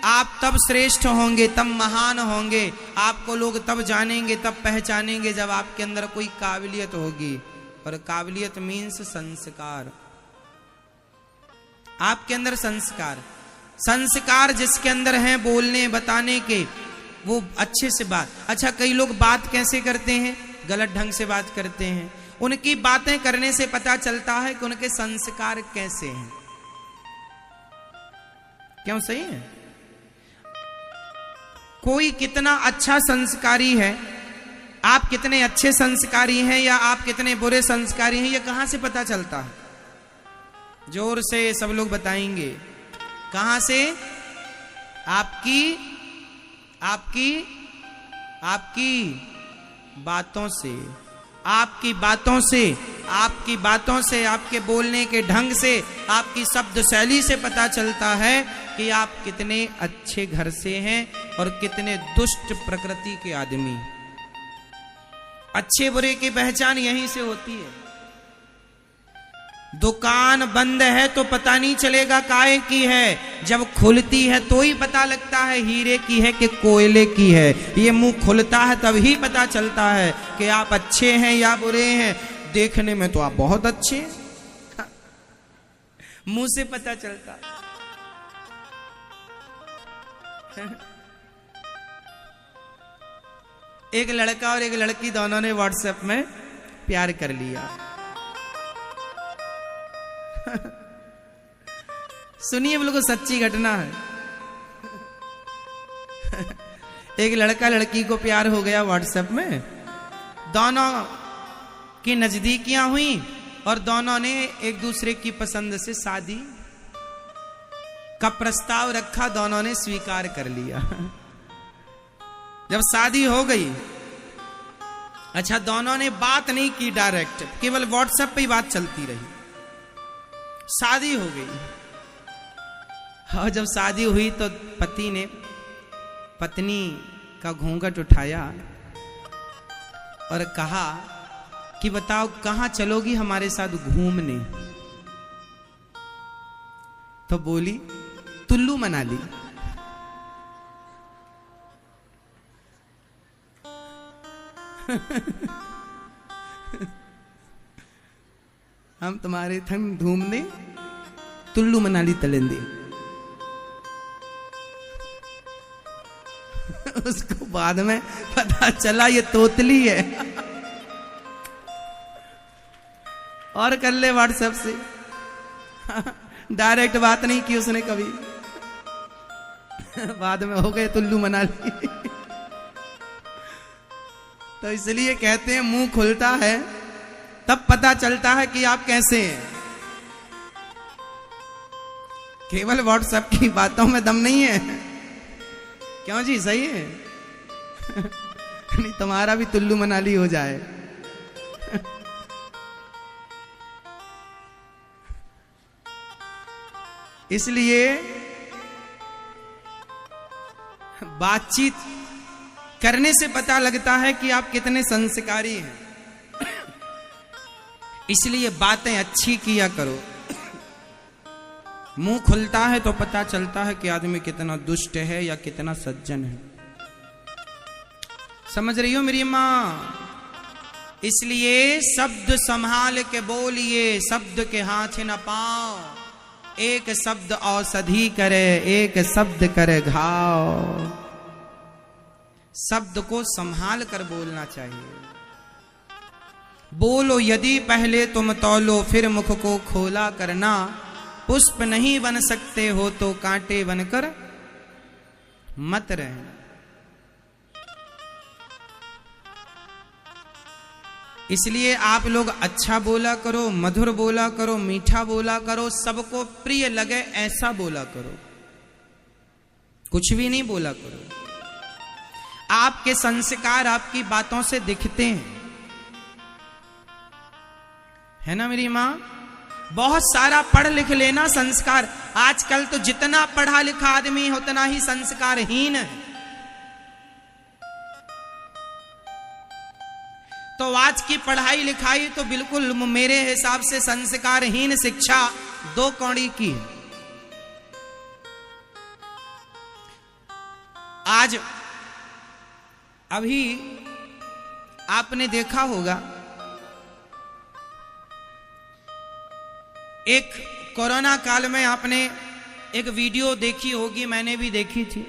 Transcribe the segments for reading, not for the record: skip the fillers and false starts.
आप तब श्रेष्ठ होंगे, तब महान होंगे, आपको लोग तब जानेंगे, तब पहचानेंगे जब आपके अंदर कोई काबिलियत होगी। और काबिलियत मीन्स संस्कार। आपके अंदर संस्कार, संस्कार जिसके अंदर हैं बोलने बताने के, वो अच्छे से बात। अच्छा, कई लोग बात कैसे करते हैं? गलत ढंग से बात करते हैं। उनकी बातें करने से पता चलता है कि उनके संस्कार कैसे हैं। क्यों? सही है। कोई कितना अच्छा संस्कारी है, आप कितने अच्छे संस्कारी हैं या आप कितने बुरे संस्कारी हैं, ये कहां से पता चलता है? जोर से सब लोग बताएंगे। कहां से? आपकी आपकी आपकी बातों से, आपकी बातों से, आपकी बातों से, आपके बोलने के ढंग से, आपकी शब्द शैली से पता चलता है कि आप कितने अच्छे घर से हैं और कितने दुष्ट प्रकृति के आदमी। अच्छे बुरे की पहचान यहीं से होती है। दुकान बंद है तो पता नहीं चलेगा काहे की है, जब खुलती है तो ही पता लगता है हीरे की है कि कोयले की है। ये मुंह खुलता है तभी पता चलता है कि आप अच्छे हैं या बुरे हैं। देखने में तो आप बहुत अच्छे हैं, मुंह से पता चलता। एक लड़का और एक लड़की दोनों ने व्हाट्सएप में प्यार कर लिया। सुनिए, बिल्कुल सच्ची घटना है। एक लड़का लड़की को प्यार हो गया व्हाट्सएप में, दोनों की नजदीकियां हुई और दोनों ने एक दूसरे की पसंद से शादी का प्रस्ताव रखा, दोनों ने स्वीकार कर लिया। जब शादी हो गई, अच्छा, दोनों ने बात नहीं की डायरेक्ट, केवल व्हाट्सएप पे ही बात चलती रही। शादी हो गई और जब शादी हुई तो पति ने पत्नी का घूंघट उठाया और कहा कि बताओ कहां चलोगी हमारे साथ घूमने? तो बोली कुल्लू मनाली। हम तुम्हारे संग घूमने कुल्लू मनाली चलेंगे। उसको बाद में पता चला ये तोतली है। और कर ले व्हाट्सएप से, डायरेक्ट बात नहीं की उसने कभी। बाद में हो गए कुल्लू मनाली। तो इसलिए कहते हैं मुंह खुलता है तब पता चलता है कि आप कैसे हैं। केवल व्हाट्सएप की बातों में दम नहीं है। क्यों जी? सही है। नहीं, तुम्हारा भी कुल्लू मनाली हो जाए। इसलिए बातचीत करने से पता लगता है कि आप कितने संस्कारी हैं। इसलिए बातें अच्छी किया करो। मुंह खुलता है तो पता चलता है कि आदमी कितना दुष्ट है या कितना सज्जन है। समझ रही हो मेरी मां? इसलिए शब्द संभाल के बोलिए, शब्द के हाथ न पाओ। एक शब्द औषधि करे, एक शब्द करे घाव। शब्द को संभाल कर बोलना चाहिए। बोलो यदि पहले तुम तौलो, फिर मुख को खोला करना। पुष्प नहीं बन सकते हो तो कांटे बनकर मत रहना। इसलिए आप लोग अच्छा बोला करो, मधुर बोला करो, मीठा बोला करो, सबको प्रिय लगे ऐसा बोला करो। कुछ भी नहीं बोला करो। आपके संस्कार आपकी बातों से दिखते हैं, है ना मेरी मां? बहुत सारा पढ़ लिख लेना संस्कार। आजकल तो जितना पढ़ा लिखा आदमी है उतना ही संस्कारहीन है। तो आज की पढ़ाई लिखाई तो बिल्कुल मेरे हिसाब से संस्कारहीन शिक्षा दो कौड़ी की है। आज अभी आपने देखा होगा एक कोरोना काल में आपने एक वीडियो देखी होगी, मैंने भी देखी थी,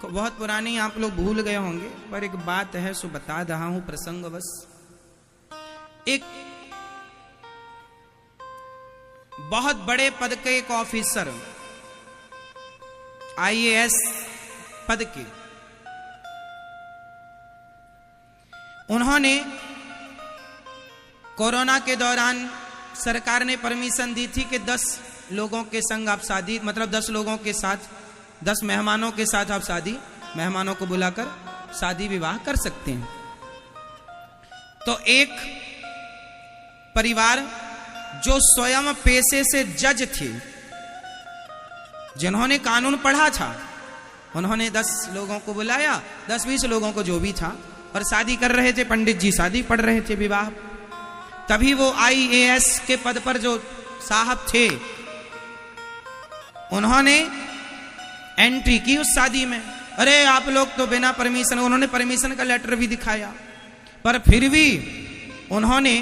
बहुत पुरानी, आप लोग भूल गए होंगे, पर एक बात है सो बता रहा हूं प्रसंगवश। एक बहुत बड़े पद के एक ऑफिसर, आईएएस पद के, उन्होंने कोरोना के दौरान सरकार ने परमिशन दी थी कि 10 लोगों के संग आप शादी, मतलब 10 लोगों के साथ, 10 मेहमानों के साथ आप शादी, मेहमानों को बुलाकर शादी विवाह कर सकते हैं। तो एक परिवार जो स्वयं पेशे से जज थे, जिन्होंने कानून पढ़ा था, उन्होंने 10 लोगों को बुलाया, 10-20 लोगों को जो भी था, और शादी कर रहे थे। पंडित जी शादी पढ़ रहे थे, विवाह। तभी वो आईएएस के पद पर जो साहब थे, उन्होंने एंट्री की उस शादी में। अरे आप लोग तो बिना परमिशन, उन्होंने परमिशन का लेटर भी दिखाया, पर फिर भी उन्होंने,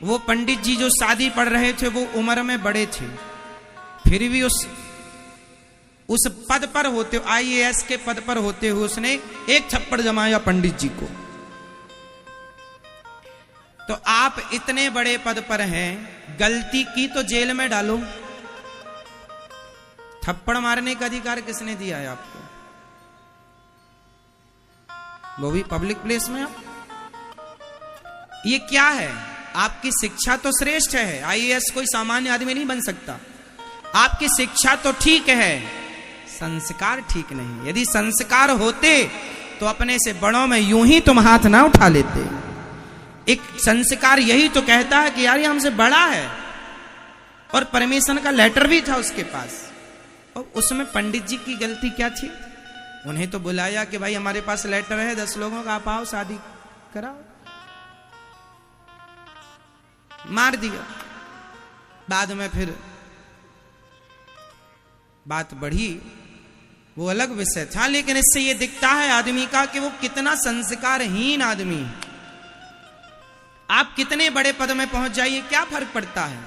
वो पंडित जी जो शादी पढ़ रहे थे वो उम्र में बड़े थे, फिर भी उस पद पर होते, आईएएस के पद पर होते हुए उसने एक थप्पड़ जमाया पंडित जी को। तो आप इतने बड़े पद पर हैं, गलती की तो जेल में डालो, थप्पड़ मारने का अधिकार किसने दिया है आपको? वो भी पब्लिक प्लेस में। ये क्या है? आपकी शिक्षा तो श्रेष्ठ है, आईएएस कोई सामान्य आदमी नहीं बन सकता। आपकी शिक्षा तो ठीक है, संस्कार ठीक नहीं। यदि संस्कार होते तो अपने से बड़ों में यूं ही तुम हाथ ना उठा लेते। एक संस्कार यही तो कहता है कि यार ये हमसे बड़ा है, और परमिशन का लेटर भी था उसके पास, और उसमें पंडित जी की गलती क्या थी? उन्हें तो बुलाया कि भाई हमारे पास लेटर है 10 लोगों का, आप आओ शादी कराओ, मार दिया। बाद में फिर बात बढ़ी, वो अलग विषय था, लेकिन इससे ये दिखता है आदमी का कि वो कितना संस्कारहीन आदमी है। आप कितने बड़े पद में पहुंच जाइए, क्या फर्क पड़ता है?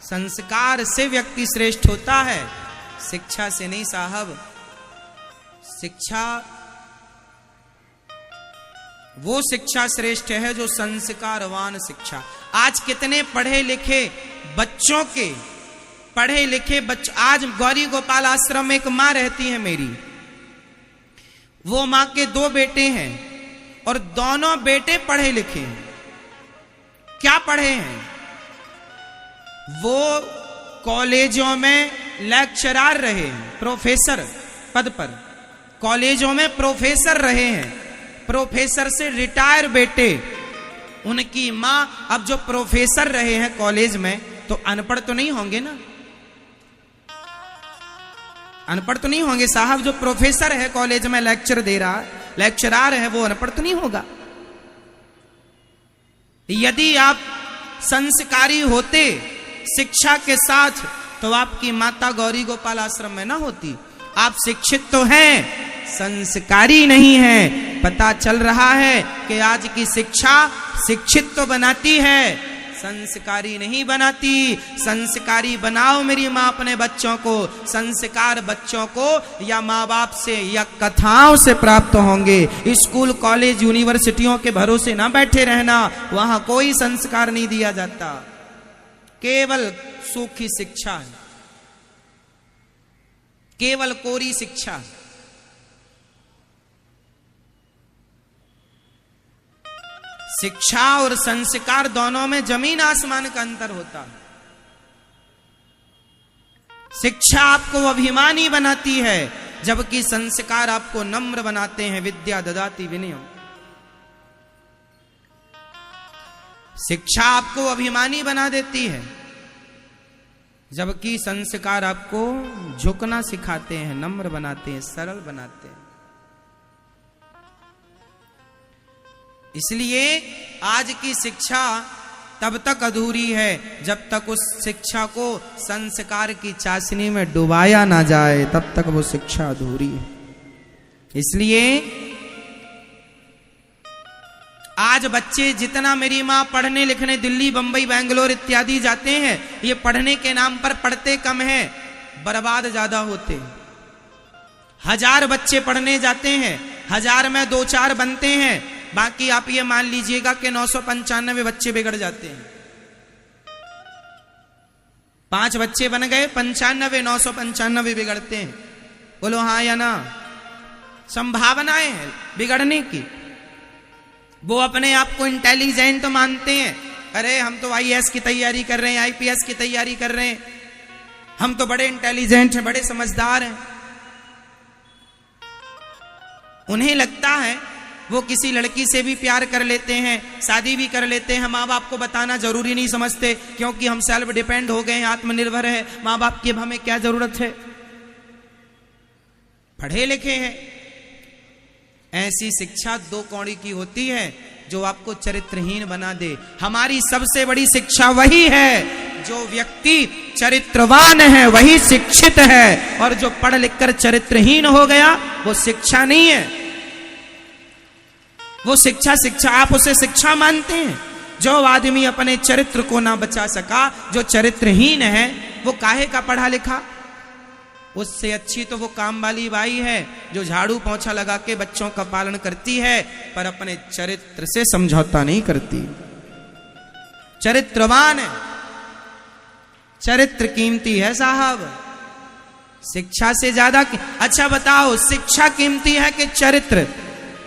संस्कार से व्यक्ति श्रेष्ठ होता है, शिक्षा से नहीं साहब। शिक्षा, वो शिक्षा श्रेष्ठ है जो संस्कारवान शिक्षा। आज कितने पढ़े लिखे बच्चों के, पढ़े लिखे बच्चे, आज गौरी गोपाल आश्रम में एक मां रहती है मेरी, वो मां के 2 बेटे हैं और दोनों बेटे पढ़े लिखे हैं। क्या पढ़े हैं? वो कॉलेजों में लेक्चरर रहे हैं, प्रोफेसर पद पर, कॉलेजों में प्रोफेसर रहे हैं, प्रोफेसर से रिटायर बेटे। उनकी मां अब जो प्रोफेसर रहे हैं कॉलेज में, तो अनपढ़ तो नहीं होंगे ना? अनपढ़ तो नहीं होंगे साहब। जो प्रोफेसर है कॉलेज में लेक्चर दे रहा, लेक्चरर है, वो अनपढ़ तो नहीं होगा? यदि आप संस्कारी होते शिक्षा के साथ, तो आपकी माता गौरी गोपाल आश्रम में ना होती। आप शिक्षित तो हैं, संस्कारी नहीं है। पता चल रहा है कि आज की शिक्षा शिक्षित तो बनाती है, संस्कारी नहीं बनाती। संस्कारी बनाओ मेरी मां अपने बच्चों को। संस्कार बच्चों को या माँ बाप से या कथाओं से प्राप्त होंगे। स्कूल कॉलेज यूनिवर्सिटियों के भरोसे ना बैठे रहना, वहां कोई संस्कार नहीं दिया जाता, केवल सूखी शिक्षा है, केवल कोरी शिक्षा। शिक्षा और संस्कार दोनों में जमीन आसमान का अंतर होता है। शिक्षा आपको अभिमानी बनाती है, जबकि संस्कार आपको नम्र बनाते हैं। विद्या ददाति विनयम। शिक्षा आपको अभिमानी बना देती है, जबकि संस्कार आपको झुकना सिखाते हैं, नम्र बनाते हैं, सरल बनाते हैं। इसलिए आज की शिक्षा तब तक अधूरी है जब तक उस शिक्षा को संस्कार की चाशनी में डुबाया ना जाए, तब तक वो शिक्षा अधूरी है। इसलिए आज बच्चे जितना मेरी मां पढ़ने लिखने दिल्ली बंबई बेंगलोर इत्यादि जाते हैं, ये पढ़ने के नाम पर पढ़ते कम है, बर्बाद ज्यादा होते हैं। 1000 बच्चे पढ़ने जाते हैं, 1000 में 2-4 बनते हैं, बाकी आप ये मान लीजिएगा कि 995 बच्चे बिगड़ जाते हैं। 5 बच्चे बन गए, 95 995 बिगड़ते हैं। बोलो हाँ या ना? संभावनाएं हैं बिगड़ने की। वो अपने आप को इंटेलिजेंट मानते हैं, अरे हम तो आईएएस की तैयारी कर रहे हैं, आईपीएस की तैयारी कर रहे हैं, हम तो बड़े इंटेलिजेंट हैं, बड़े समझदार हैं। उन्हें लगता है वो किसी लड़की से भी प्यार कर लेते हैं, शादी भी कर लेते हैं, माँ बाप को बताना जरूरी नहीं समझते, क्योंकि हम सेल्फ डिपेंड हो गए हैं, आत्मनिर्भर है, माँ बाप की अब हमें क्या जरूरत है, पढ़े लिखे हैं। ऐसी शिक्षा 2 कौड़ी की होती है जो आपको चरित्रहीन बना दे। हमारी सबसे बड़ी शिक्षा वही है, जो व्यक्ति चरित्रवान है वही शिक्षित है, और जो पढ़ लिखकर चरित्रहीन हो गया वो शिक्षा नहीं है। वो शिक्षा आप उसे शिक्षा मानते हैं। जो आदमी अपने चरित्र को ना बचा सका, जो चरित्रहीन है, वो काहे का पढ़ा लिखा? उससे अच्छी तो वो काम वाली बाई है जो झाड़ू पोंछा लगा के बच्चों का पालन करती है, पर अपने चरित्र से समझौता नहीं करती। चरित्रवान है, चरित्र कीमती है साहब, शिक्षा से ज्यादा। अच्छा बताओ, शिक्षा कीमती है कि चरित्र,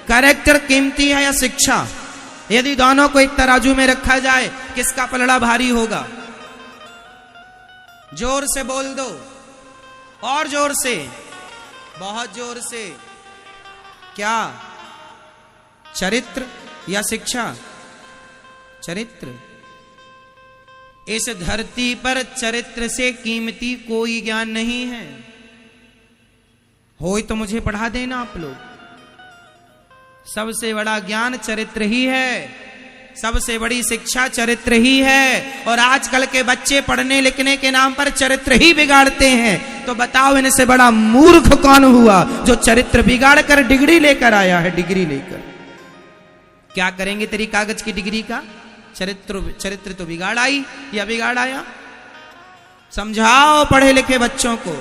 कैरेक्टर कीमती है या शिक्षा? यदि दोनों को एक तराजू में रखा जाए, किसका पलड़ा भारी होगा? जोर से बोल दो, और जोर से, बहुत जोर से। क्या? चरित्र या शिक्षा? चरित्र। इस धरती पर चरित्र से कीमती कोई ज्ञान नहीं है। हो तो मुझे पढ़ा देना आप लोग। सबसे बड़ा ज्ञान चरित्र ही है, सबसे बड़ी शिक्षा चरित्र ही है। और आजकल के बच्चे पढ़ने लिखने के नाम पर चरित्र ही बिगाड़ते हैं। तो बताओ, इनसे बड़ा मूर्ख कौन हुआ जो चरित्र बिगाड़ कर डिग्री लेकर आया है? डिग्री लेकर क्या करेंगे तेरी कागज की डिग्री का? चरित्र तो बिगाड़ आई या बिगाड़ आया? समझाओ पढ़े लिखे बच्चों को।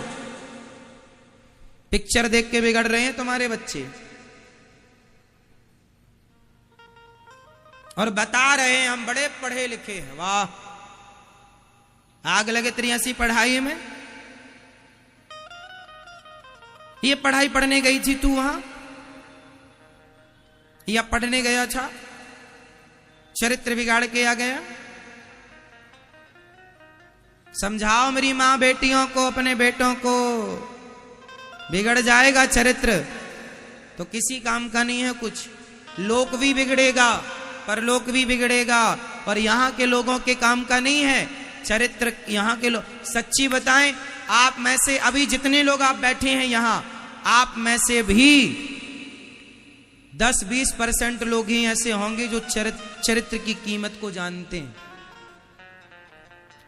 पिक्चर देख के बिगड़ रहे हैं तुम्हारे बच्चे, और बता रहे हैं हम बड़े पढ़े लिखे हैं। वाह, आग लगे तेरी ऐसी पढ़ाई में। ये पढ़ाई पढ़ने गई थी तू वहां, या पढ़ने गया था, चरित्र बिगाड़ के आ गया? समझाओ मेरी मां बेटियों को, अपने बेटों को। बिगड़ जाएगा चरित्र तो किसी काम का नहीं है कुछ। लोक भी बिगड़ेगा, परलोक भी बिगड़ेगा, और यहां के लोगों के काम का नहीं है चरित्र। यहां के लोग, सच्ची बताएं, आप में से अभी जितने लोग आप बैठे हैं यहां, आप में से भी 10-20% लोग ही ऐसे होंगे जो चरित्र की कीमत को जानते हैं।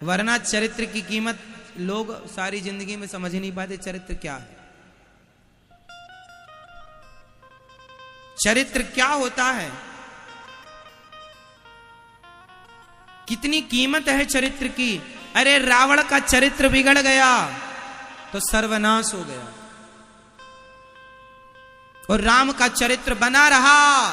वरना चरित्र की कीमत लोग सारी जिंदगी में समझ ही नहीं पाते। चरित्र क्या है? चरित्र क्या होता है? कितनी कीमत है चरित्र की। अरे रावण का चरित्र बिगड़ गया तो सर्वनाश हो गया, और राम का चरित्र बना रहा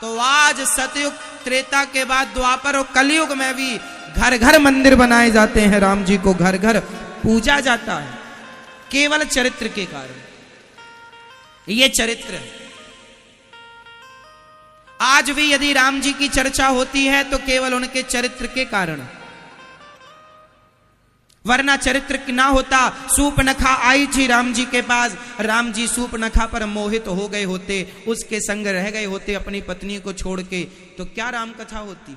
तो आज सतयुग त्रेता के बाद द्वापर और कलयुग में भी घर घर मंदिर बनाए जाते हैं, राम जी को घर घर पूजा जाता है, केवल चरित्र के कारण। ये चरित्र है। आज भी यदि राम जी की चर्चा होती है तो केवल उनके चरित्र के कारण, वरना चरित्र ना होता। सूपनखा आई थी राम जी के पास, राम जी सूपनखा पर मोहित हो गए होते, उसके संग रह गए होते अपनी पत्नी को छोड़ के, तो क्या राम कथा होती?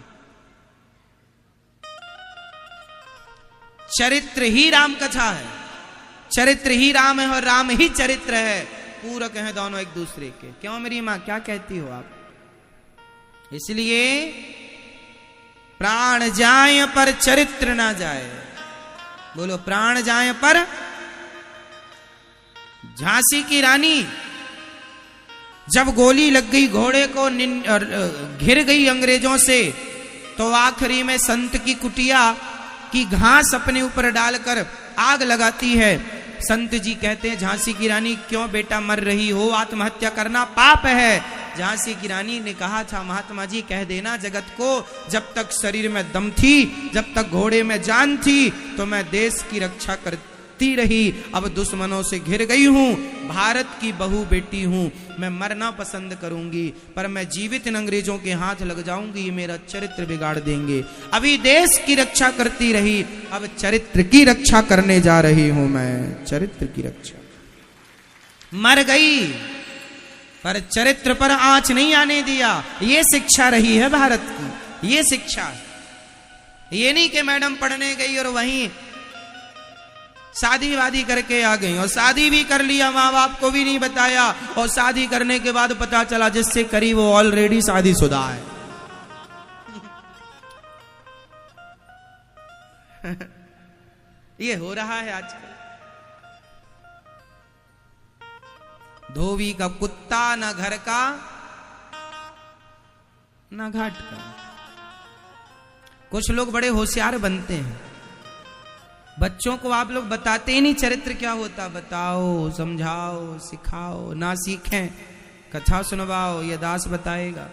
चरित्र ही राम कथा है, चरित्र ही राम है, और राम ही चरित्र है। पूरक हैं दोनों एक दूसरे के। क्यों मेरी मां, क्या कहती हो आप? इसलिए प्राण जाए पर चरित्र ना जाए। बोलो, प्राण जाए पर। झांसी की रानी जब गोली लग गई घोड़े को, घिर गई अंग्रेजों से, तो आखिरी में संत की कुटिया की घास अपने ऊपर डालकर आग लगाती है। संत जी कहते हैं, झांसी की रानी क्यों बेटा मर रही हो, आत्महत्या करना पाप है। झांसी की रानी ने कहा था, महात्मा जी कह देना जगत को, जब तक शरीर में दम थी, जब तक घोड़े में जान थी, तो मैं देश की रक्षा करती रही। अब दुश्मनों से घिर गई हूं, भारत की बहू बेटी हूं, मैं मरना पसंद करूंगी, पर मैं जीवित इन अंग्रेजों के हाथ लग जाऊंगी, ये मेरा चरित्र बिगाड़ देंगे। अभी देश की रक्षा करती रही, अब चरित्र की रक्षा करने जा रही हूं मैं, चरित्र की रक्षा। मर गई पर चरित्र पर आंच नहीं आने दिया। ये शिक्षा रही है भारत की, ये शिक्षा। ये नहीं कि मैडम पढ़ने गई और वहीं शादी वादी करके आ गई, और शादी भी कर लिया, माँ बाप को भी नहीं बताया, और शादी करने के बाद पता चला जिससे करी वो ऑलरेडी शादीशुदा है। ये हो रहा है आजकल। धोबी का कुत्ता, ना घर का ना घाट का। कुछ लोग बड़े होशियार बनते हैं, बच्चों को आप लोग बताते ही नहीं चरित्र क्या होता, बताओ, समझाओ, सिखाओ, ना सीखें कथा सुनवाओ, ये दास बताएगा।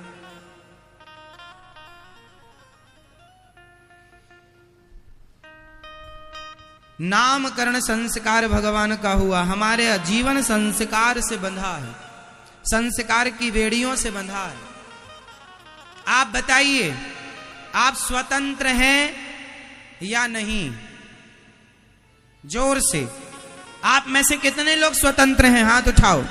नामकरण संस्कार भगवान का हुआ, हमारे जीवन संस्कार से बंधा है, संस्कार की बेड़ियों से बंधा है। आप बताइए, आप स्वतंत्र हैं या नहीं? जोर से, आप में से कितने लोग स्वतंत्र हैं? हाथ उठाओ।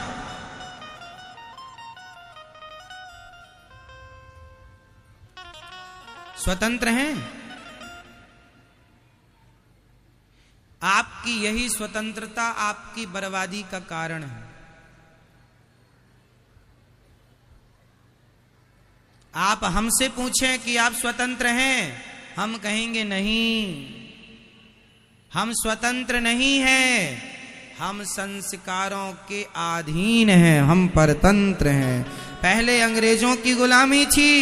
स्वतंत्र हैं? आपकी यही स्वतंत्रता आपकी बर्बादी का कारण है। आप हमसे पूछें कि आप स्वतंत्र हैं, हम कहेंगे नहीं, हम स्वतंत्र नहीं हैं, हम संस्कारों के अधीन हैं, हम परतंत्र हैं। पहले अंग्रेजों की गुलामी थी,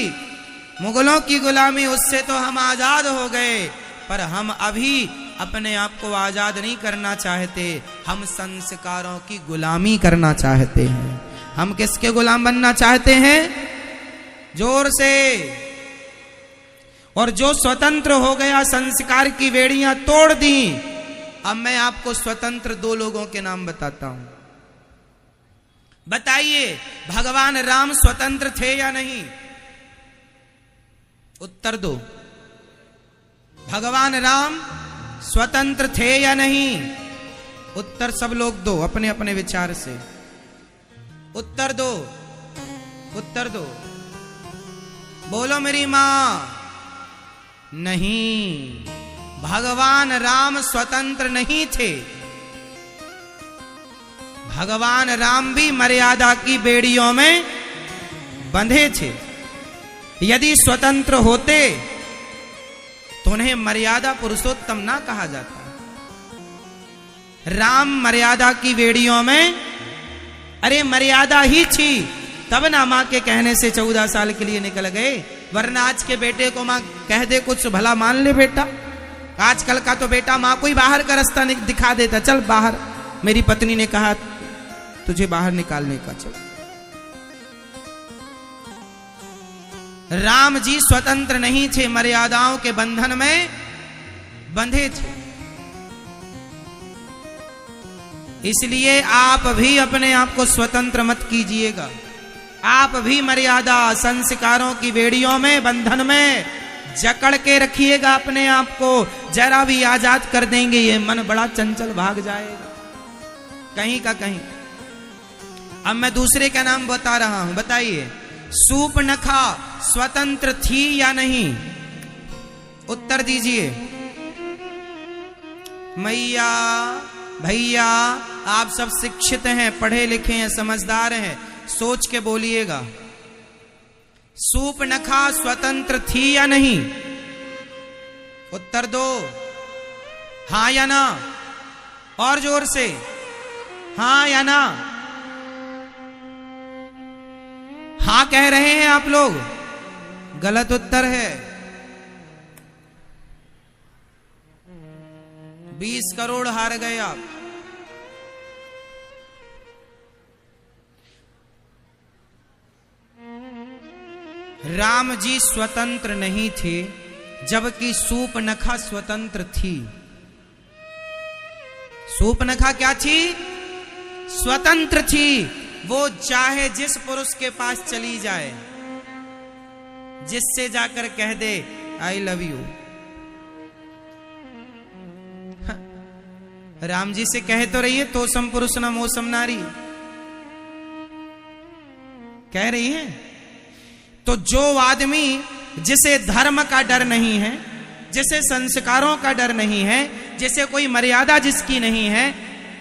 मुगलों की गुलामी, उससे तो हम आजाद हो गए, पर हम अभी अपने आप को आजाद नहीं करना चाहते, हम संस्कारों की गुलामी करना चाहते हैं। हम किसके गुलाम बनना चाहते हैं? जोर से। और जो स्वतंत्र हो गया, संस्कार की बेड़ियां तोड़ दी। अब मैं आपको स्वतंत्र दो लोगों के नाम बताता हूं। बताइए, भगवान राम स्वतंत्र थे या नहीं? उत्तर दो। भगवान राम स्वतंत्र थे या नहीं? उत्तर सब लोग दो अपने अपने विचार से। उत्तर दो, उत्तर दो। बोलो मेरी मां। नहीं, भगवान राम स्वतंत्र नहीं थे। भगवान राम भी मर्यादा की बेड़ियों में बंधे थे। यदि स्वतंत्र होते तो उन्हें मर्यादा पुरुषोत्तम ना कहा जाता। राम मर्यादा की बेड़ियों में, अरे मर्यादा ही थी तब ना मां के कहने से 14 साल के लिए निकल गए, वरना आज के बेटे को मां कह दे कुछ भला मान ले बेटा। आजकल का तो बेटा मां को ही बाहर का रास्ता दिखा देता, चल बाहर, मेरी पत्नी ने कहा तुझे बाहर निकालने का, चल। राम जी स्वतंत्र नहीं थे, मर्यादाओं के बंधन में बंधे थे। इसलिए आप भी अपने आप को स्वतंत्र मत कीजिएगा। आप भी मर्यादा, संस्कारों की बेड़ियों में, बंधन में जकड़ के रखिएगा अपने आप को। जरा भी आजाद कर देंगे, ये मन बड़ा चंचल भाग जाएगा कहीं का कहीं। अब मैं दूसरे का नाम बता रहा हूं, बताइए, सूपनखा स्वतंत्र थी या नहीं? उत्तर दीजिए। मैया भैया, आप सब शिक्षित हैं, पढ़े लिखे हैं, समझदार हैं, सोच के बोलिएगा। सूपनखा स्वतंत्र थी या नहीं? उत्तर दो, हां या ना, और जोर से, हां या ना। हाँ कह रहे हैं आप लोग, गलत उत्तर है। 20 करोड़ हार गए आप। राम जी स्वतंत्र नहीं थे, जबकि सूपनखा स्वतंत्र थी। सूपनखा क्या थी? स्वतंत्र थी। वो चाहे जिस पुरुष के पास चली जाए, जिससे जाकर कह दे I love you. Ram ji से कहे तो रही है, तो सम पुरुष न मोसम नारी, कह रही है। तो जो आदमी जिसे धर्म का डर नहीं है, जिसे संस्कारों का डर नहीं है, जिसे कोई मर्यादा जिसकी नहीं है,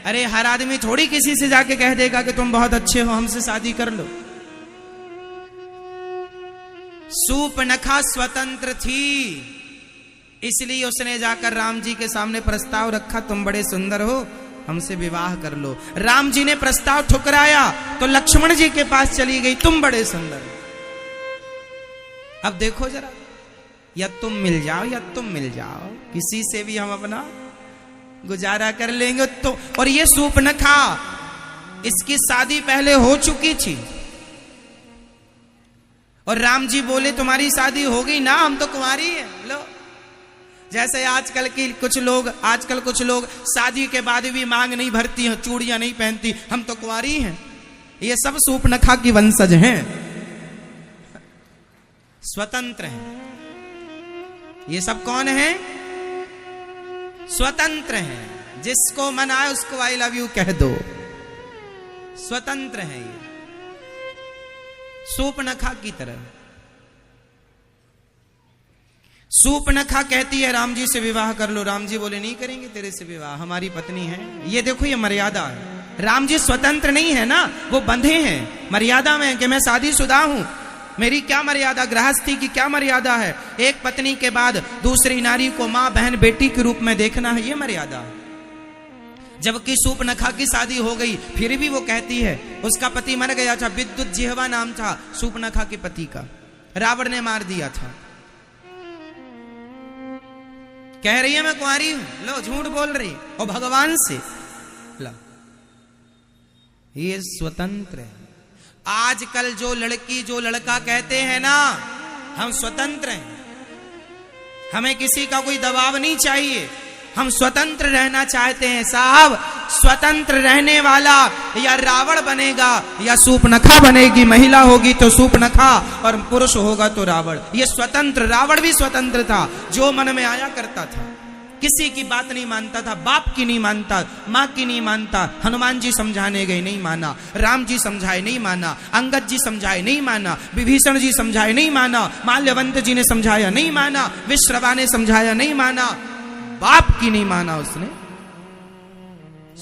अरे हर आदमी थोड़ी किसी से जाके कह देगा कि तुम बहुत अच्छे हो, हमसे शादी कर लो। सूपनखा स्वतंत्र थी, इसलिए उसने जाकर राम जी के सामने प्रस्ताव रखा, तुम बड़े सुंदर हो, हमसे विवाह कर लो। राम जी ने प्रस्ताव ठुकराया तो लक्ष्मण जी के पास चली गई, तुम बड़े सुंदर। अब देखो जरा, या तुम मिल जाओ या तुम मिल जाओ, किसी से भी हम अपना गुजारा कर लेंगे। तो और ये सूपनखा, इसकी शादी पहले हो चुकी थी, और राम जी बोले तुम्हारी शादी हो गई ना, हम तो कुंवारी हैं। लो, जैसे आजकल कुछ लोग शादी के बाद भी मांग नहीं भरती हैं, चूड़ियां नहीं पहनती, हम तो कुंवारी हैं। ये सब सूपनखा की वंशज हैं, स्वतंत्र हैं। ये सब कौन है? स्वतंत्र हैं। जिसको मन आए उसको आई लव यू कह दो, स्वतंत्र है ये, सूपनखा की तरह। सूपनखा कहती है राम जी से विवाह कर लो। राम जी बोले नहीं करेंगे तेरे से विवाह, हमारी पत्नी है। ये देखो, ये मर्यादा है। राम जी स्वतंत्र नहीं है ना, वो बंधे हैं मर्यादा में कि मैं शादीशुदा हूं, मेरी क्या मर्यादा, गृहस्थी की क्या मर्यादा है? एक पत्नी के बाद दूसरी नारी को मां, बहन, बेटी के रूप में देखना है, ये मर्यादा है। जबकि सूपनखा की शादी हो गई, फिर भी वो कहती है, उसका पति मर गया था, विद्युत जिह्वा नाम था सूपनखा के पति का, रावण ने मार दिया था। कह रही है मैं कुंवारी हूं, लो झूठ बोल रही, और भगवान से ला, ये स्वतंत्र है। आजकल जो लड़की जो लड़का कहते हैं ना हम स्वतंत्र हैं, हमें किसी का कोई दबाव नहीं चाहिए, हम स्वतंत्र रहना चाहते हैं। साहब, स्वतंत्र रहने वाला या रावण बनेगा या सूपनखा बनेगी। महिला होगी तो सूपनखा और पुरुष होगा तो रावण। ये स्वतंत्र, रावण भी स्वतंत्र था, जो मन में आया करता था, किसी की बात नहीं मानता था, बाप की नहीं मानता, माँ की नहीं मानता। हनुमान जी समझाने गए, नहीं माना। राम जी समझाए, नहीं माना। अंगद जी समझाए, नहीं माना। विभीषण जी समझाए, नहीं माना। माल्यवंत जी ने समझाया, नहीं माना। विश्रवा ने समझाया, नहीं माना। बाप की नहीं माना उसने।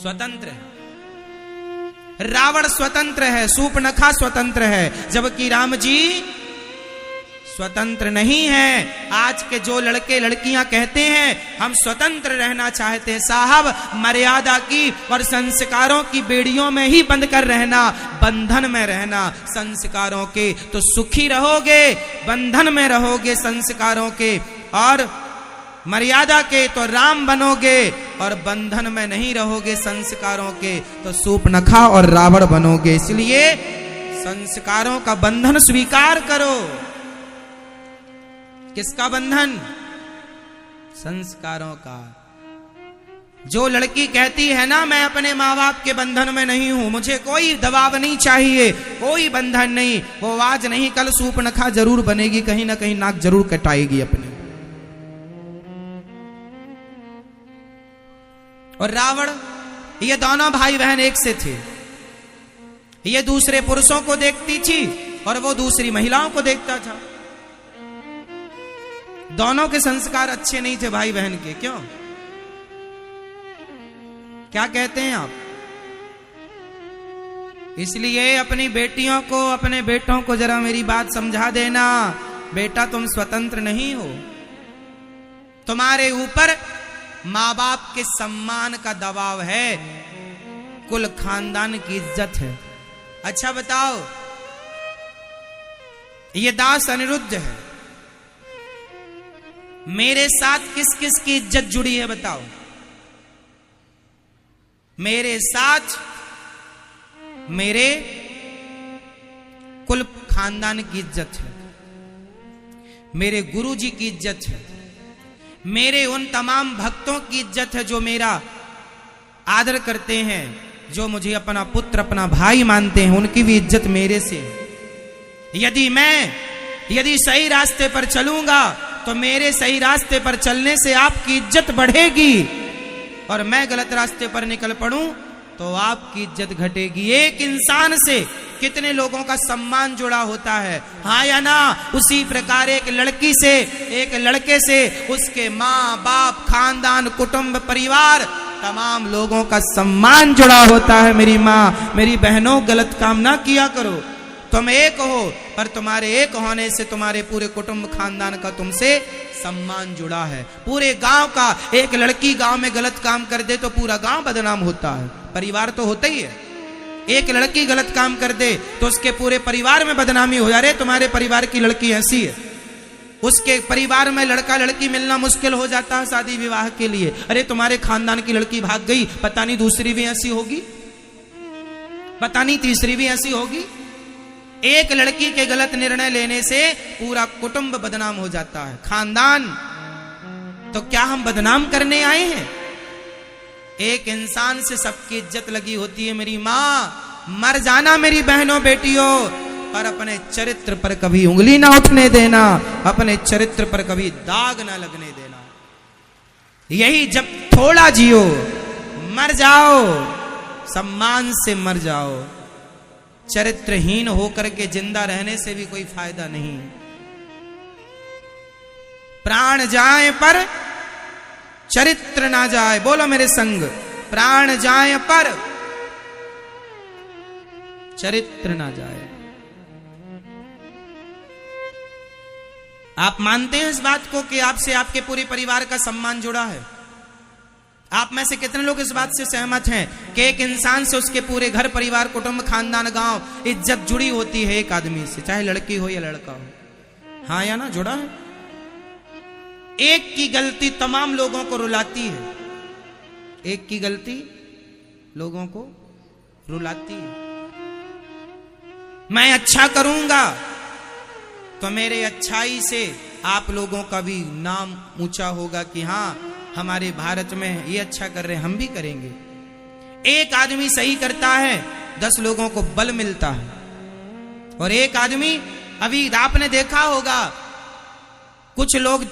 स्वतंत्र है रावण, स्वतंत्र है, सूपनखा स्वतंत्र है, जबकि राम जी स्वतंत्र नहीं है। आज के जो लड़के लड़कियां कहते हैं हम स्वतंत्र रहना चाहते हैं, साहब मर्यादा की और संस्कारों की बेड़ियों में ही बंद कर रहना, बंधन में रहना संस्कारों के, तो सुखी रहोगे। बंधन में रहोगे संस्कारों के और मर्यादा के तो राम बनोगे, और बंधन में नहीं रहोगे संस्कारों के तो सूपनखा और रावण बनोगे। इसलिए संस्कारों का बंधन स्वीकार करो। किसका बंधन? संस्कारों का। जो लड़की कहती है ना मैं अपने माँ बाप के बंधन में नहीं हूं, मुझे कोई दबाव नहीं चाहिए, कोई बंधन नहीं, वो आज नहीं कल सूपनखा जरूर बनेगी, कहीं ना कहीं नाक जरूर कटाएगी अपनी। और रावण, ये दोनों भाई बहन एक से थे। ये दूसरे पुरुषों को देखती थी और वो दूसरी महिलाओं को देखता था। दोनों के संस्कार अच्छे नहीं थे भाई बहन के। क्यों? क्या कहते हैं आप? इसलिए अपनी बेटियों को, अपने बेटों को जरा मेरी बात समझा देना, बेटा तुम स्वतंत्र नहीं हो, तुम्हारे ऊपर माँ बाप के सम्मान का दबाव है, कुल खानदान की इज्जत है। अच्छा बताओ, ये दास अनिरुद्ध है। मेरे साथ किस किस की इज्जत जुड़ी है बताओ? मेरे साथ मेरे कुल खानदान की इज्जत है, मेरे गुरुजी की इज्जत है, मेरे उन तमाम भक्तों की इज्जत है जो मेरा आदर करते हैं, जो मुझे अपना पुत्र अपना भाई मानते हैं, उनकी भी इज्जत मेरे से है। यदि सही रास्ते पर चलूंगा तो मेरे सही रास्ते पर चलने से आपकी इज्जत बढ़ेगी, और मैं गलत रास्ते पर निकल पड़ूं तो आपकी इज्जत घटेगी। एक इंसान से कितने लोगों का सम्मान जुड़ा होता है, हाँ या ना? उसी प्रकार एक लड़की से, एक लड़के से उसके माँ बाप, खानदान, कुटुंब, परिवार, तमाम लोगों का सम्मान जुड़ा होता है। मेरी माँ, मेरी बहनों, गलत काम ना किया करो। तुम एक हो, पर तुम्हारे एक होने से तुम्हारे पूरे कुटुंब खानदान का तुमसे सम्मान जुड़ा है। पूरे गांव का, एक लड़की गांव में गलत काम कर दे तो पूरा गांव बदनाम होता है, परिवार तो होता ही है। एक लड़की गलत काम कर दे तो उसके पूरे परिवार में बदनामी हो जा रही, तुम्हारे परिवार की लड़की ऐसी है, उसके परिवार में लड़का लड़की मिलना मुश्किल हो जाता है शादी विवाह के लिए। अरे तुम्हारे खानदान की लड़की भाग गई, पता नहीं दूसरी भी ऐसी होगी, पता नहीं तीसरी भी ऐसी होगी। एक लड़की के गलत निर्णय लेने से पूरा कुटुंब बदनाम हो जाता है, खानदान। तो क्या हम बदनाम करने आए हैं? एक इंसान से सबकी इज्जत लगी होती है। मेरी माँ, मर जाना मेरी बहनों बेटियों, पर अपने चरित्र पर कभी उंगली ना उठने देना, अपने चरित्र पर कभी दाग ना लगने देना। यही जब थोड़ा जियो, मर जाओ, सम्मान से मर जाओ। चरित्रहीन होकर के जिंदा रहने से भी कोई फायदा नहीं। प्राण जाए पर चरित्र ना जाए। बोलो मेरे संग, प्राण जाए पर चरित्र ना जाए। आप मानते हैं इस बात को कि आपसे आपके पूरे परिवार का सम्मान जुड़ा है? आप में से कितने लोग इस बात से सहमत हैं कि एक इंसान से उसके पूरे घर परिवार, कुटुंब, खानदान, गांव, इज्जत जुड़ी होती है एक आदमी से, चाहे लड़की हो या लड़का हो? हाँ या ना? जुड़ा है। एक की गलती तमाम लोगों को रुलाती है, एक की गलती लोगों को रुलाती है। मैं अच्छा करूंगा तो मेरे अच्छाई से आप लोगों का भी नाम ऊंचा होगा कि हाँ, हमारे भारत में ये अच्छा कर रहे हैं, हम भी करेंगे। एक आदमी सही करता है, 10 लोगों को बल मिलता है। और एक आदमी, अभी आपने देखा होगा कुछ लोग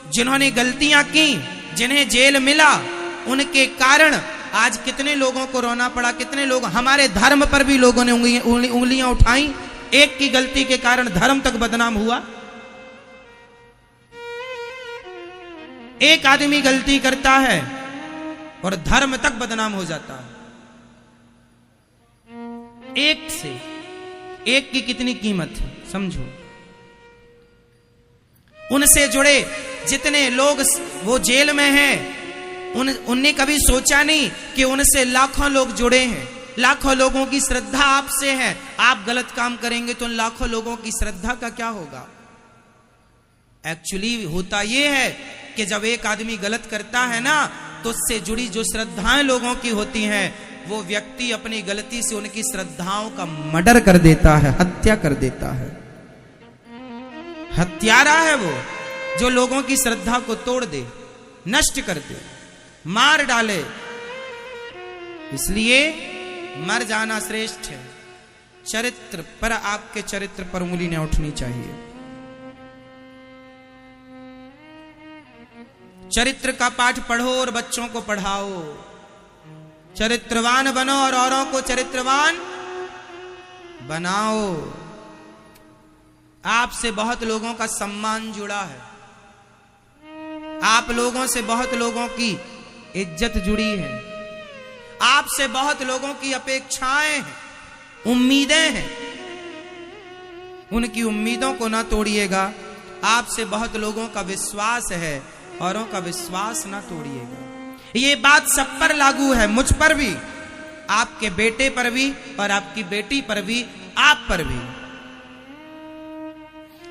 जिन्होंने गलतियां की, जिन्हें जेल मिला, उनके कारण आज कितने लोगों को रोना पड़ा, कितने लोग, हमारे धर्म पर भी लोगों ने उंगलियां उठाई। एक की गलती के कारण धर्म तक बदनाम हुआ। एक आदमी गलती करता है और धर्म तक बदनाम हो जाता है। एक से, एक की कितनी कीमत है समझो। उनसे जुड़े जितने लोग वो जेल में हैं, उनने कभी सोचा नहीं कि उनसे लाखों लोग जुड़े हैं, लाखों लोगों की श्रद्धा आपसे है। आप गलत काम करेंगे तो उन लाखों लोगों की श्रद्धा का क्या होगा? एक्चुअली होता यह है कि जब एक आदमी गलत करता है ना, तो उससे जुड़ी जो श्रद्धाएं लोगों की होती हैं, वो व्यक्ति अपनी गलती से उनकी श्रद्धाओं का मर्डर कर देता है, हत्या कर देता है। हत्यारा है वो, जो लोगों की श्रद्धा को तोड़ दे, नष्ट कर दे, मार डाले। इसलिए मर जाना श्रेष्ठ है। चरित्र पर, आपके चरित्र पर उंगली न उठनी चाहिए। चरित्र का पाठ पढ़ो और बच्चों को पढ़ाओ। चरित्रवान बनो और औरों को चरित्रवान बनाओ। आपसे बहुत लोगों का सम्मान जुड़ा है, आप लोगों से बहुत लोगों की इज्जत जुड़ी है, आपसे बहुत लोगों की अपेक्षाएं हैं, उम्मीदें हैं। उनकी उम्मीदों को ना तोड़िएगा। आपसे बहुत लोगों का विश्वास है, औरों का विश्वास ना तोड़िएगा। ये बात सब पर लागू है, मुझ पर भी, आपके बेटे पर भी, और आपकी बेटी पर भी, आप पर भी।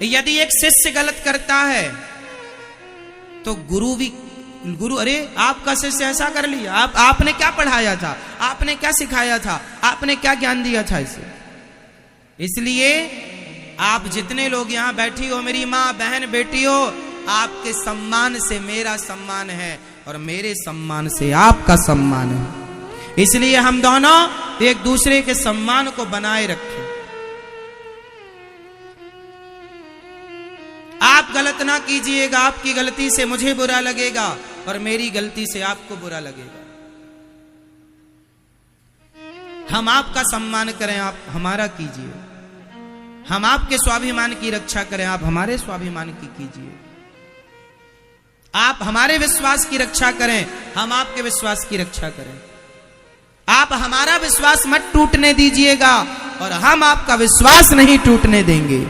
यदि एक शिष्य गलत करता है तो गुरु अरे आपका शिष्य ऐसा कर लिया, आपने क्या पढ़ाया था, आपने क्या सिखाया था, आपने क्या ज्ञान दिया था इसे। इसलिए आप जितने लोग यहां बैठी हो, मेरी माँ बहन बेटी हो, आपके सम्मान से मेरा सम्मान है और मेरे सम्मान से आपका सम्मान है। इसलिए हम दोनों एक दूसरे के सम्मान को बनाए रखें। आप गलत ना कीजिएगा, आपकी गलती से मुझे बुरा लगेगा और मेरी गलती से आपको बुरा लगेगा। हम आपका सम्मान करें, आप हमारा कीजिए। हम आपके स्वाभिमान की रक्षा करें, आप हमारे स्वाभिमान की कीजिए। आप हमारे विश्वास की रक्षा करें, हम आपके विश्वास की रक्षा करें। आप हमारा विश्वास मत टूटने दीजिएगा और हम आपका विश्वास नहीं टूटने देंगे।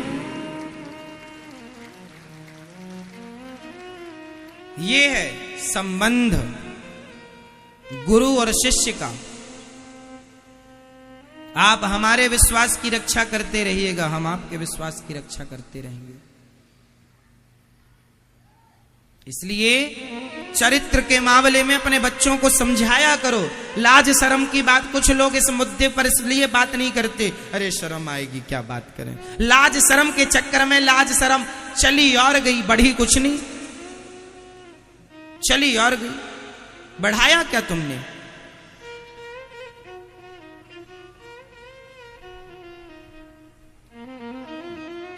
ये है संबंध गुरु और शिष्य का। आप हमारे विश्वास की रक्षा करते रहिएगा, हम आपके विश्वास की रक्षा करते रहेंगे। इसलिए चरित्र के मामले में अपने बच्चों को समझाया करो। लाज शर्म की बात, कुछ लोग इस मुद्दे पर इसलिए बात नहीं करते, अरे शर्म आएगी क्या बात करें। लाज शर्म के चक्कर में लाज शर्म चली और गई, बढ़ी कुछ नहीं, चली और गई, बढ़ाया क्या तुमने।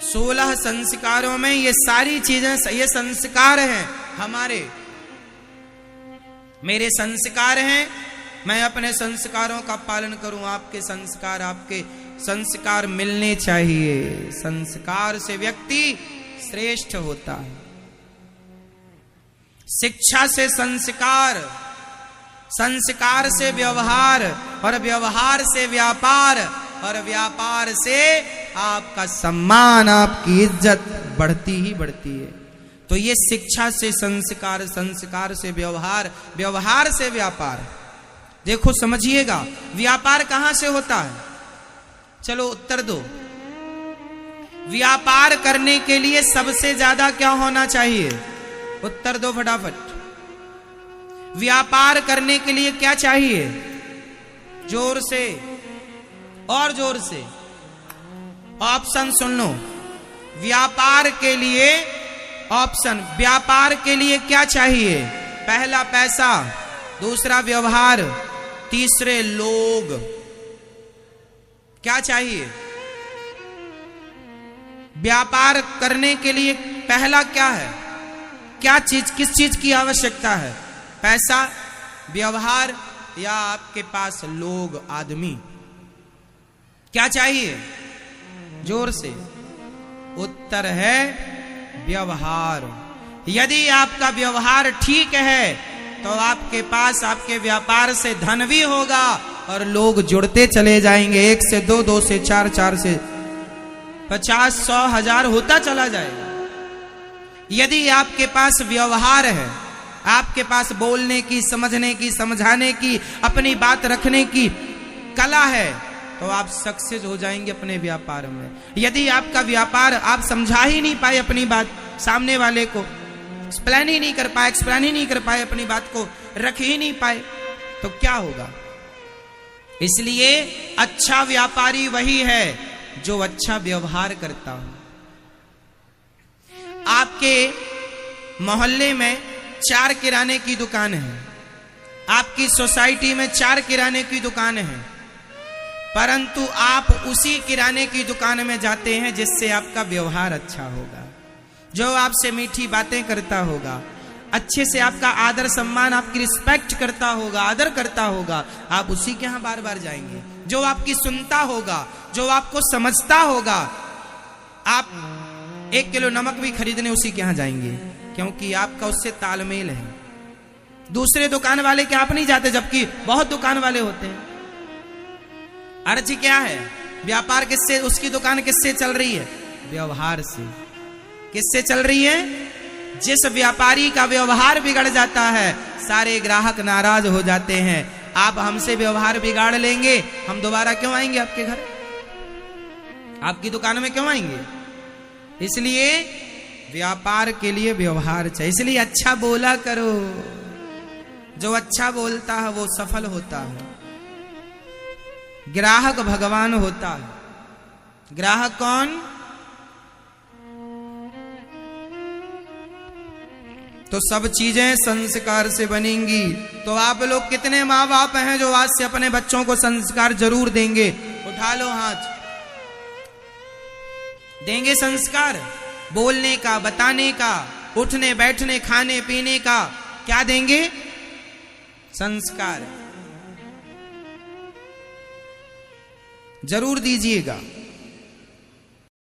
सोलह संस्कारों में ये सारी चीजें, ये संस्कार हैं हमारे, मेरे संस्कार हैं। मैं अपने संस्कारों का पालन करूं, आपके संस्कार मिलने चाहिए। संस्कार से व्यक्ति श्रेष्ठ होता है। शिक्षा से संस्कार, संस्कार से व्यवहार और व्यवहार से व्यापार और व्यापार से आपका सम्मान, आपकी इज्जत बढ़ती ही बढ़ती है। तो ये शिक्षा से संस्कार, संस्कार से व्यवहार, व्यवहार से व्यापार। देखो समझिएगा, व्यापार कहां से होता है? चलो उत्तर दो। व्यापार करने के लिए सबसे ज्यादा क्या होना चाहिए? उत्तर दो फटाफट। व्यापार करने के लिए क्या चाहिए? जोर से और जोर से ऑप्शन सुन लो। व्यापार के लिए ऑप्शन, व्यापार के लिए क्या चाहिए? पहला पैसा, दूसरा व्यवहार, तीसरे लोग। क्या चाहिए? व्यापार करने के लिए पहला क्या है? क्या चीज, किस चीज की आवश्यकता है? पैसा, व्यवहार या आपके पास लोग, आदमी? क्या चाहिए? जोर से। उत्तर है व्यवहार। यदि आपका व्यवहार ठीक है तो आपके पास, आपके व्यापार से धन भी होगा और लोग जुड़ते चले जाएंगे। 1 से 2, 2 से 4, 4 से 50, 100, 1000 होता चला जाएगा। यदि आपके पास व्यवहार है, आपके पास बोलने की, समझने की, समझाने की, अपनी बात रखने की कला है, तो आप सक्सेस हो जाएंगे अपने व्यापार में। यदि आपका व्यापार, आप समझा ही नहीं पाए अपनी बात सामने वाले को, एक्सप्लेन ही नहीं कर पाए, अपनी बात को रख ही नहीं पाए, तो क्या होगा? इसलिए अच्छा व्यापारी वही है जो अच्छा व्यवहार करता हो। आपके मोहल्ले में 4 किराने की दुकान है, आपकी सोसाइटी में 4 किराने की दुकान है, परंतु आप उसी किराने की दुकान में जाते हैं जिससे आपका व्यवहार अच्छा होगा, जो आपसे मीठी बातें करता होगा, अच्छे से आपका आदर सम्मान, आपकी रिस्पेक्ट करता होगा, आदर करता होगा, आप उसी के यहां बार बार जाएंगे। जो आपकी सुनता होगा, जो आपको समझता होगा, आप 1 किलो नमक भी खरीदने उसी के यहां जाएंगे, क्योंकि आपका उससे तालमेल है। दूसरे दुकान वाले के आप नहीं जाते, जबकि बहुत दुकान वाले होते हैं। अर्थ क्या है? व्यापार किससे, उसकी दुकान किससे चल रही है? व्यवहार से। किससे चल रही है? जिस व्यापारी का व्यवहार बिगड़ जाता है, सारे ग्राहक नाराज हो जाते हैं। आप हमसे व्यवहार बिगाड़ लेंगे, हम दोबारा क्यों आएंगे आपके घर? आपकी दुकान में क्यों आएंगे? इसलिए व्यापार के लिए व्यवहार चाहिए, इसलिए अच्छा बोला करो। जो अच्छा बोलता है वो सफल होता है। ग्राहक भगवान होता है। ग्राहक कौन? तो सब चीजें संस्कार से बनेंगी। तो आप लोग कितने माँ बाप हैं जो आज से अपने बच्चों को संस्कार जरूर देंगे? उठा लो हाथ। देंगे संस्कार, बोलने का, बताने का, उठने बैठने, खाने पीने का, क्या देंगे? संस्कार जरूर दीजिएगा।